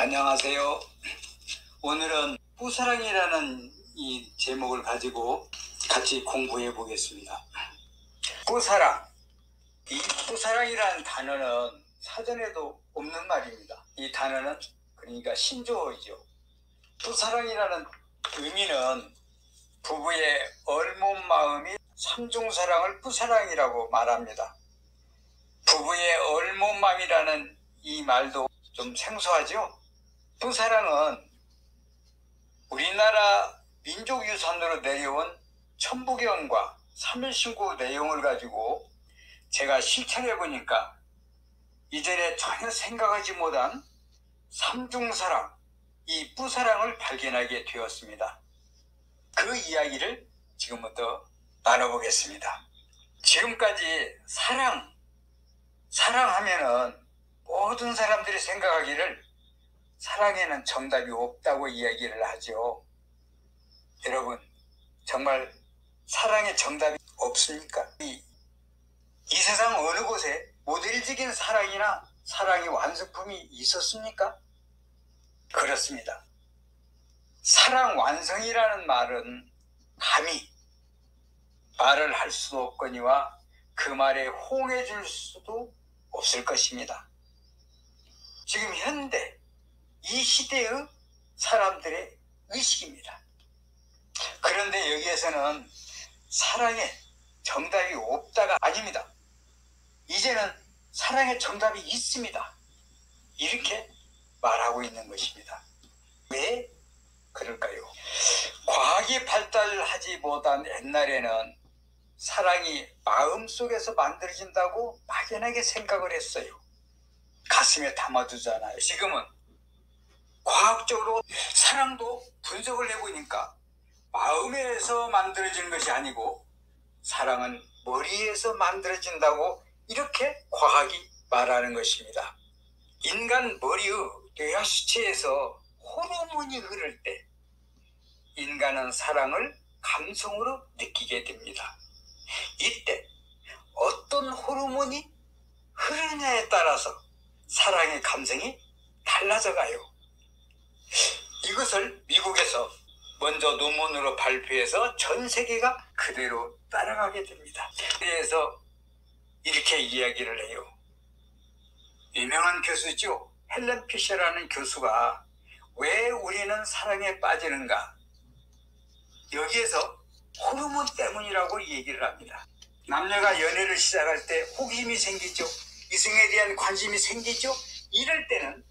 안녕하세요. 오늘은 뿌사랑이라는 이 제목을 가지고 같이 공부해 보겠습니다. 뿌사랑. 이 뿌사랑이라는 단어는 사전에도 없는 말입니다. 이 단어는 그러니까 신조어이죠. 뿌사랑이라는 의미는 부부의 얼몸 마음이 삼중사랑을 뿌사랑이라고 말합니다. 부부의 얼몸 마음이라는 이 말도 좀 생소하죠? 뿌사랑은 우리나라 민족유산으로 내려온 천부경과 3.1신고 내용을 가지고 제가 실천해 보니까 이전에 전혀 생각하지 못한 삼중사랑, 이 뿌사랑을 발견하게 되었습니다. 그 이야기를 지금부터 나눠보겠습니다. 지금까지 사랑하면은 모든 사람들이 생각하기를 사랑에는 정답이 없다고 이야기를 하죠. 여러분, 정말 사랑에 정답이 없습니까? 이 세상 어느 곳에 모델적인 사랑이나 사랑의 완성품이 있었습니까? 그렇습니다. 사랑 완성이라는 말은 감히 말을 할 수도 없거니와 그 말에 호응해 줄 수도 없을 것입니다. 지금 현대 이 시대의 사람들의 의식입니다. 그런데 여기에서는 사랑에 정답이 없다가 아닙니다. 이제는 사랑에 정답이 있습니다. 이렇게 말하고 있는 것입니다. 왜 그럴까요? 과학이 발달하지 못한 옛날에는 사랑이 마음속에서 만들어진다고 막연하게 생각을 했어요. 가슴에 담아두잖아요. 지금은 과학적으로 사랑도 분석을 해보니까 마음에서 만들어지는 것이 아니고 사랑은 머리에서 만들어진다고 이렇게 과학이 말하는 것입니다. 인간 머리의 뇌하수체에서 호르몬이 흐를 때 인간은 사랑을 감성으로 느끼게 됩니다. 이때 어떤 호르몬이 흐르느냐에 따라서 사랑의 감성이 달라져 가요. 이것을 미국에서 먼저 논문으로 발표해서 전 세계가 그대로 따라가게 됩니다. 그래서 이렇게 이야기를 해요. 유명한 교수죠. 헬렌 피셔라는 교수가 왜 우리는 사랑에 빠지는가? 여기에서 호르몬 때문이라고 얘기를 합니다. 남녀가 연애를 시작할 때 호기심이 생기죠. 이성에 대한 관심이 생기죠. 이럴 때는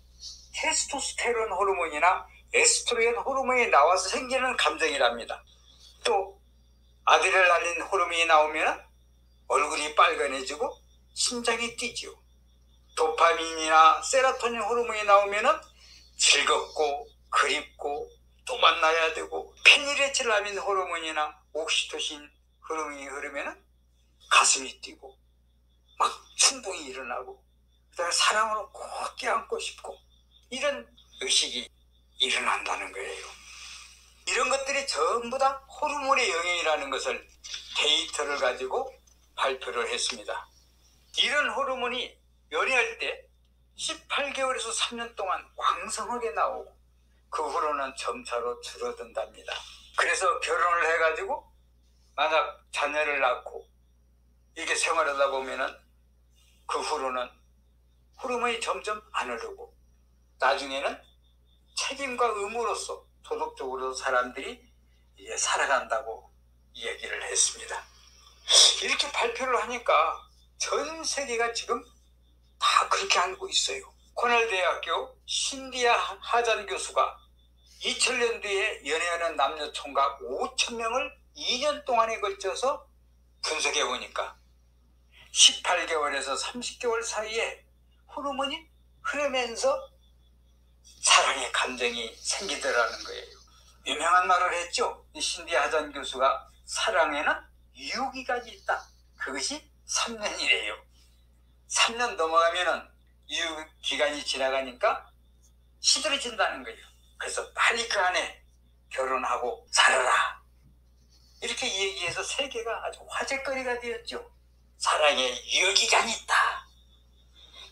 테스토스테론 호르몬이나 에스트로겐 호르몬이 나와서 생기는 감정이랍니다. 또 아드레날린 호르몬이 나오면 얼굴이 빨개지고 심장이 뛰죠. 도파민이나 세로토닌 호르몬이 나오면 즐겁고 그립고 또 만나야 되고, 페니레틸라민 호르몬이나 옥시토신 호르몬이 흐르면 가슴이 뛰고 막 춘동이 일어나고 그다음에 사랑으로 꼭 껴안고 싶고 이런 의식이 일어난다는 거예요. 이런 것들이 전부 다 호르몬의 영향이라는 것을 데이터를 가지고 발표를 했습니다. 이런 호르몬이 연애할 때 18개월에서 3년 동안 왕성하게 나오고 그 후로는 점차로 줄어든답니다. 그래서 결혼을 해가지고 만약 자녀를 낳고 이게 생활하다 보면은 그 후로는 호르몬이 점점 안 흐르고 나중에는 책임과 의무로서 도덕적으로 사람들이 이제 살아간다고 이야기를 했습니다. 이렇게 발표를 하니까 전 세계가 지금 다 그렇게 알고 있어요. 코넬 대학교 신디아 하잔 교수가 2000년도에 연애하는 남녀 총각 5,000명을 2년 동안에 걸쳐서 분석해 보니까 18개월에서 30개월 사이에 호르몬이 흐르면서 사랑의 감정이 생기더라는 거예요. 유명한 말을 했죠. 신디아 하잔 교수가 사랑에는 유효기간이 있다. 그것이 3년이래요. 3년 넘어가면은 유효기간이 지나가니까 시들어진다는 거예요. 그래서 빨리 그 안에 결혼하고 살아라. 이렇게 얘기해서 세계가 아주 화제거리가 되었죠. 사랑에 유효기간이 있다.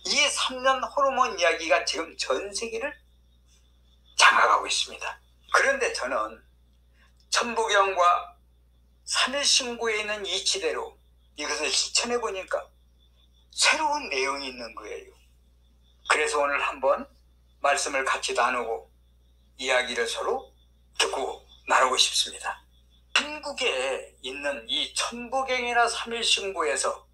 이 3년 호르몬 이야기가 지금 전 세계를 장악하고 있습니다. 그런데 저는 천부경과 3일신구에 있는 이치대로 이것을 실천해 보니까 새로운 내용이 있는 거예요. 그래서 오늘 한번 말씀을 같이 나누고 이야기를 서로 듣고 나누고 싶습니다. 한국에 있는 이 천부경이나 3일신구에서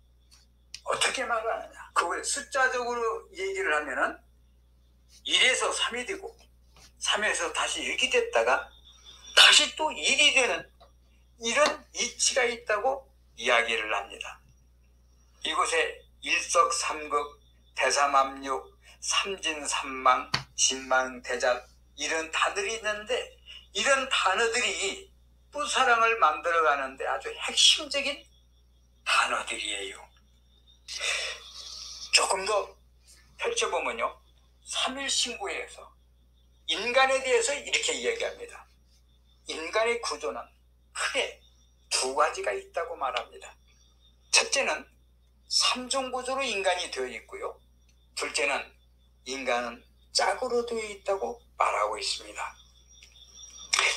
어떻게 말하느냐, 그걸 숫자적으로 얘기를 하면은 1에서 3이 되고 3에서 다시 6이 됐다가 다시 또 1이 되는 이런 이치가 있다고 이야기를 합니다. 이곳에 일석삼극, 대삼압육, 삼진삼망, 진망대잡 이런 단어들이 있는데, 이런 단어들이 뿌사랑을 만들어가는데 아주 핵심적인 단어들이에요. 조금 더 펼쳐보면요, 3일신구에서 인간에 대해서 이렇게 이야기합니다. 인간의 구조는 크게 두 가지가 있다고 말합니다. 첫째는 삼중구조로 인간이 되어 있고요, 둘째는 인간은 짝으로 되어 있다고 말하고 있습니다.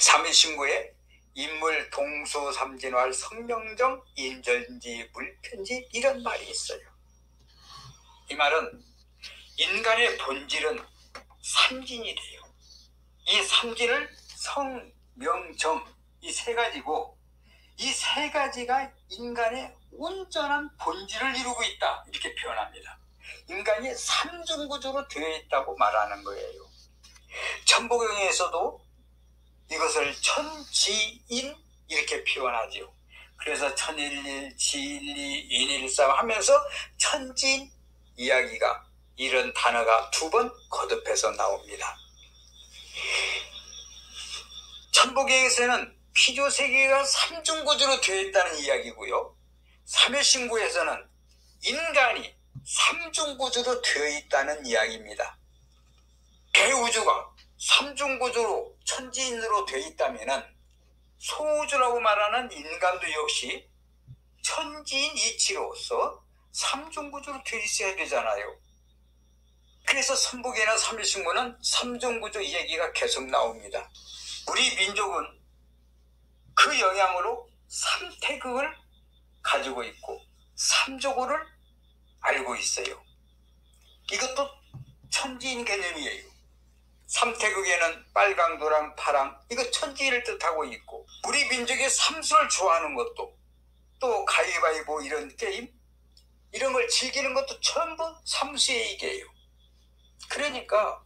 3일신구에 인물 동수삼진활 성명정 인절지 물편지 이런 말이 있어요. 이 말은 인간의 본질은 삼진이래요. 이 삼진을 성, 명, 정 이 세 가지고, 이 세 가지가 인간의 온전한 본질을 이루고 있다 이렇게 표현합니다. 인간이 삼중구조로 되어 있다고 말하는 거예요. 천부경에서도 이것을 천지인 이렇게 표현하죠. 그래서 천일일, 지일리, 인일삼 하면서 천지인 이야기가, 이런 단어가 두 번 거듭해서 나옵니다. 천부경에서는 피조세계가 삼중구조로 되어 있다는 이야기고요, 3일신구에서는 인간이 삼중구조로 되어 있다는 이야기입니다. 대우주가 삼중구조로 천지인으로 되어 있다면 소우주라고 말하는 인간도 역시 천지인 이치로서 삼중구조로 되어 있어야 되잖아요. 그래서 천부경이나 3일신구는 삼중구조 얘기가 계속 나옵니다. 우리 민족은 그 영향으로 삼태극을 가지고 있고 삼조고를 알고 있어요. 이것도 천지인 개념이에요. 삼태극에는 빨강, 노랑, 파랑 이거 천지인을 뜻하고 있고, 우리 민족이 삼수를 좋아하는 것도, 또 가위바위보 이런 게임 이런 걸 즐기는 것도 전부 삼수의 얘기예요. 그러니까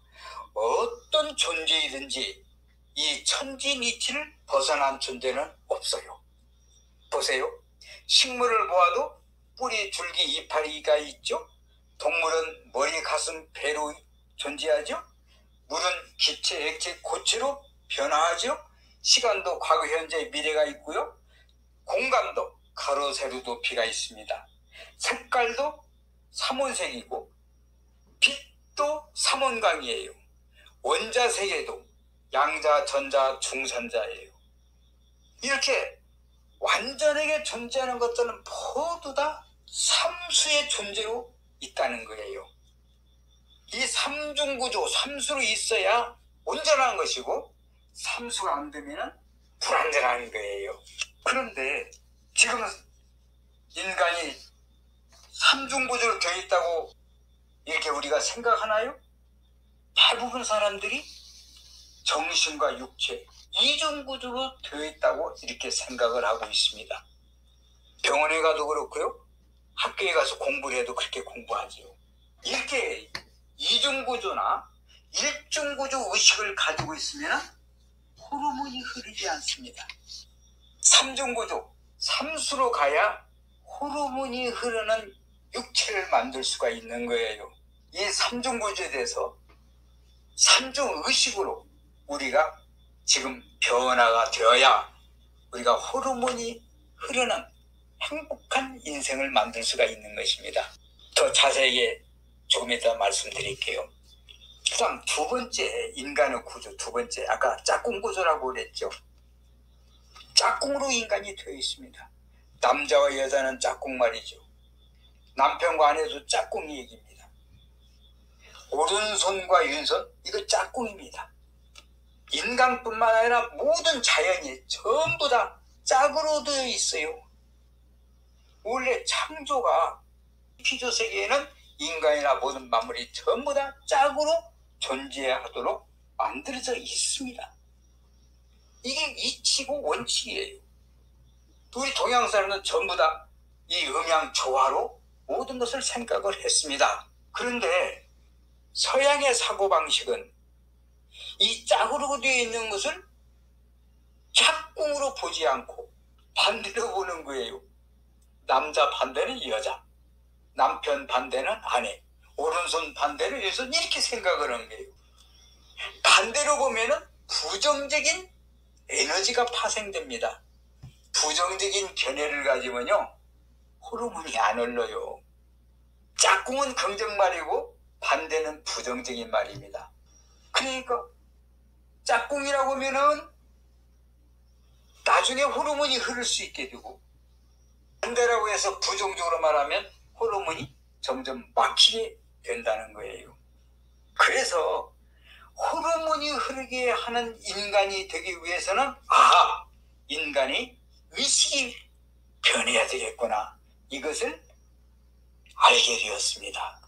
어떤 존재이든지 이 천지인 이치를 벗어난 존재는 없어요. 보세요. 식물을 보아도 뿌리, 줄기, 이파리가 있죠. 동물은 머리, 가슴, 배로 존재하죠. 물은 기체, 액체, 고체로 변화하죠. 시간도 과거, 현재, 미래가 있고요. 공간도 가로, 세로, 높이가 있습니다. 색깔도 삼원색이고 빛도 삼원광이에요. 원자 세계도 양자, 전자, 중산자예요. 이렇게 완전하게 존재하는 것들은 모두 다 삼수의 존재로 있다는 거예요. 이 삼중구조, 삼수로 있어야 온전한 것이고, 삼수가 안 되면 불완전한 거예요. 그런데 지금 인간이 삼중구조로 되어 있다고 이렇게 우리가 생각하나요? 대부분 사람들이 정신과 육체 이중구조로 되어 있다고 이렇게 생각을 하고 있습니다. 병원에 가도 그렇고요, 학교에 가서 공부를 해도 그렇게 공부하지요. 이렇게 이중구조나 일중구조 의식을 가지고 있으면 호르몬이 흐르지 않습니다. 삼중구조, 삼수로 가야 호르몬이 흐르는 육체를 만들 수가 있는 거예요. 이 삼중구조에 대해서 삼중의식으로 우리가 지금 변화가 되어야 우리가 호르몬이 흐르는 행복한 인생을 만들 수가 있는 것입니다. 더 자세하게 조금 이따 말씀드릴게요. 그 다음 두 번째, 인간의 구조 두 번째, 아까 짝꿍구조라고 그랬죠. 짝꿍으로 인간이 되어 있습니다. 남자와 여자는 짝꿍 말이죠. 남편과 아내도 짝꿍 얘기입니다. 오른손과 왼손 이거 짝꿍입니다. 인간뿐만 아니라 모든 자연이 전부 다 짝으로 되어 있어요. 원래 창조가 피조 세계에는 인간이나 모든 만물이 전부 다 짝으로 존재하도록 만들어져 있습니다. 이게 이치고 원칙이에요. 우리 동양 사람은 전부 다 이 음양 조화로 모든 것을 생각을 했습니다. 그런데 서양의 사고방식은 이 짝으로 되어 있는 것을 짝꿍으로 보지 않고 반대로 보는 거예요. 남자 반대는 여자, 남편 반대는 아내, 오른손 반대는 왼손, 이렇게 생각을 하는 거예요. 반대로 보면은 부정적인 에너지가 파생됩니다. 부정적인 견해를 가지면요, 호르몬이 안 흘러요. 짝꿍은 긍정말이고 반대는 부정적인 말입니다. 그러니까 짝꿍이라고 하면은 나중에 호르몬이 흐를 수 있게 되고, 반대라고 해서 부정적으로 말하면 호르몬이 점점 막히게 된다는 거예요. 그래서 호르몬이 흐르게 하는 인간이 되기 위해서는 인간이 의식이 변해야 되겠구나, 이것을 알게 되었습니다.